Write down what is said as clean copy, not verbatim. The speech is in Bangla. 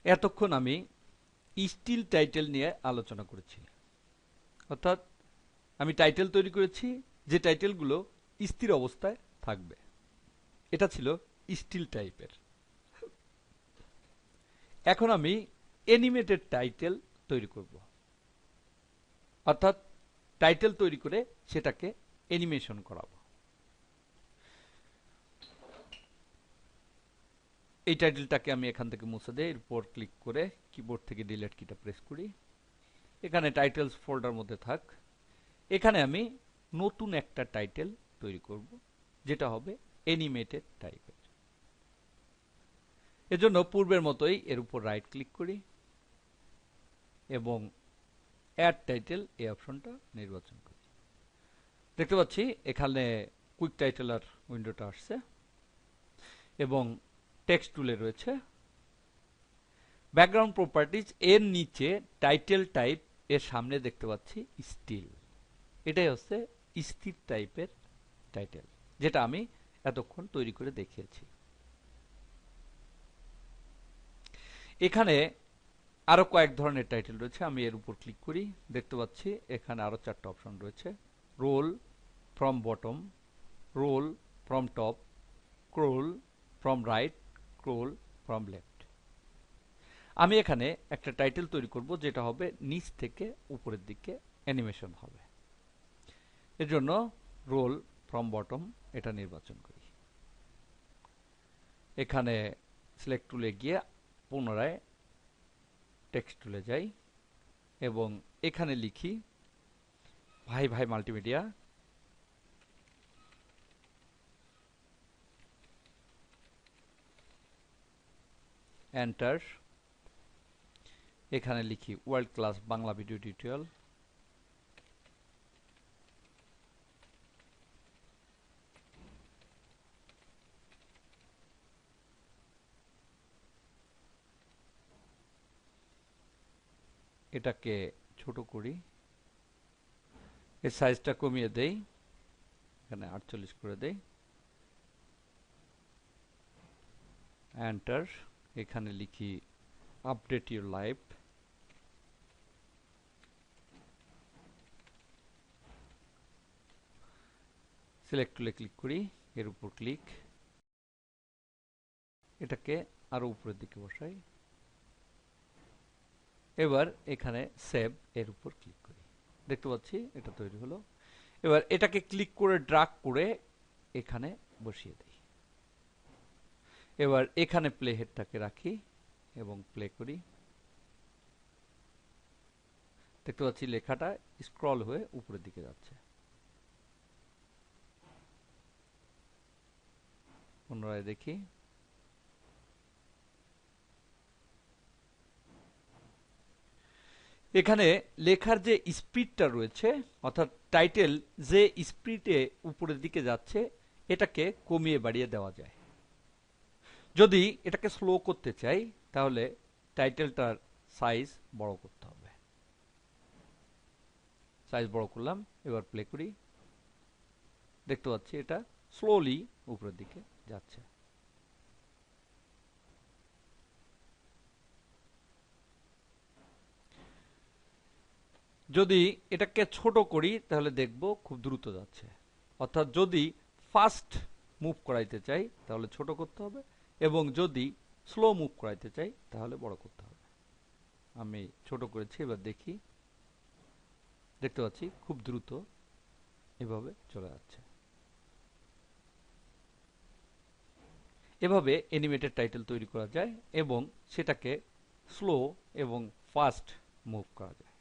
এতক্ষণ আমি স্টিল টাইটেল নিয়ে আলোচনা করেছি, অর্থাৎ আমি টাইটেল তৈরি করেছি যে টাইটেলগুলো স্থির অবস্থায় থাকবে। এটা ছিল স্টিল টাইপের। এখন আমি অ্যানিমেটেড টাইটেল তৈরি করব, অর্থাৎ টাইটেল তৈরি করে সেটাকে অ্যানিমেশন করাবো। এই টাইটেলটাকে আমি এখান থেকে মুছে দেই, এরপর ক্লিক করে কিবোর্ড থেকে ডিলিট কিটা প্রেস করি। এখানে টাইটেলস ফোল্ডার মধ্যে থাক। এখানে আমি নতুন একটা টাইটেল তৈরি করব, যেটা হবে অ্যানিমেটেড টাইপের। এজন্য পূর্বের মতোই এর উপর রাইট ক্লিক করি এবং অ্যাড টাইটেল এই অপশনটা নির্বাচন করি। দেখতে পাচ্ছি এখানে কুইক টাইটেলার উইন্ডোটা আসছে এবং টেক্সট টুলে রয়েছে। ব্যাকগ্রাউন্ড প্রপার্টিজ এর নিচে টাইটেল টাইপ এর সামনে দেখতে পাচ্ছি স্টিল। এটাই হচ্ছে স্থির টাইপের টাইটেল, যেটা আমি এতক্ষণ তৈরি করে দেখিয়েছি। এখানে আরো কয়েক ধরনের টাইটেল রয়েছে। আমি এর উপর ক্লিক করি, দেখতে পাচ্ছি এখানে আরো 4টা অপশন রয়েছে। Roll from bottom, roll from top, scroll from right, scroll from left. আমি এখানে একটা টাইটেল তৈরি করব যেটা হবে নিচ থেকে উপরের দিকে অ্যানিমেশন হবে। এর জন্য রোল ফ্রম বটম এটা নির্বাচন করি। এখানে সিলেক্ট টুলে গিয়ে পুনরায় টেক্সট টুলে যাই এবং এখানে লিখি ভাই ভাই মাল্টিমিডিয়া। এন্টার। এখানে লিখি world class Bangla video tutorial. এটাকে ছোট করি, এর সাইজটা কমিয়ে দেই, এখানে 48 করে দেই। এন্টার। এখানে লিখি আপডেট ইউর লাইফ। সিলেক্ট টুলে ক্লিক করি, এর উপর ক্লিক, এটাকে আরো উপরের দিকে বসাই। এবার এখানে সেভ এর উপর ক্লিক করি, দেখতে পাচ্ছি এটা তৈরি হলো। এবার এটাকে ক্লিক করে ড্রাগ করে এখানে বসিয়ে দিই। এবার এখানে প্লে হেডটাকে রাখি এবং প্লে করি। দেখতে পাচ্ছি লেখাটা স্ক্রল হয়ে উপরের দিকে যাচ্ছে। পুনরায় দেখি। এখানে লেখার যে স্পিডটা রয়েছে, অর্থাৎ টাইটেল যে স্পিডে উপরের দিকে যাচ্ছে, এটাকে কমিয়ে বাড়িয়ে দেওয়া যায়। যদি এটাকে স্লো করতে চাই তাহলে টাইটেলটার সাইজ বড় করতে হবে। সাইজ বড় করলাম, এবার প্লে করি। দেখতে পাচ্ছি এটা স্লোলি উপরের দিকে যাচ্ছে। যদি এটাকে ছোট করি তাহলে দেখব খুব দ্রুত যাচ্ছে। অর্থাৎ যদি ফাস্ট মুভ করাইতে চাই তাহলে ছোট করতে হবে, এবং যদি স্লো মুভ করাইতে চাই তাহলে বড় করতে হবে। আমি ছোট করেছি, এবার দেখি। দেখতে পাচ্ছি খুব দ্রুত এভাবে চলে যাচ্ছে। এভাবে অ্যানিমেটেড টাইটেল তৈরি করা যায় এবং সেটাকে স্লো এবং ফাস্ট মুভ করা যায়।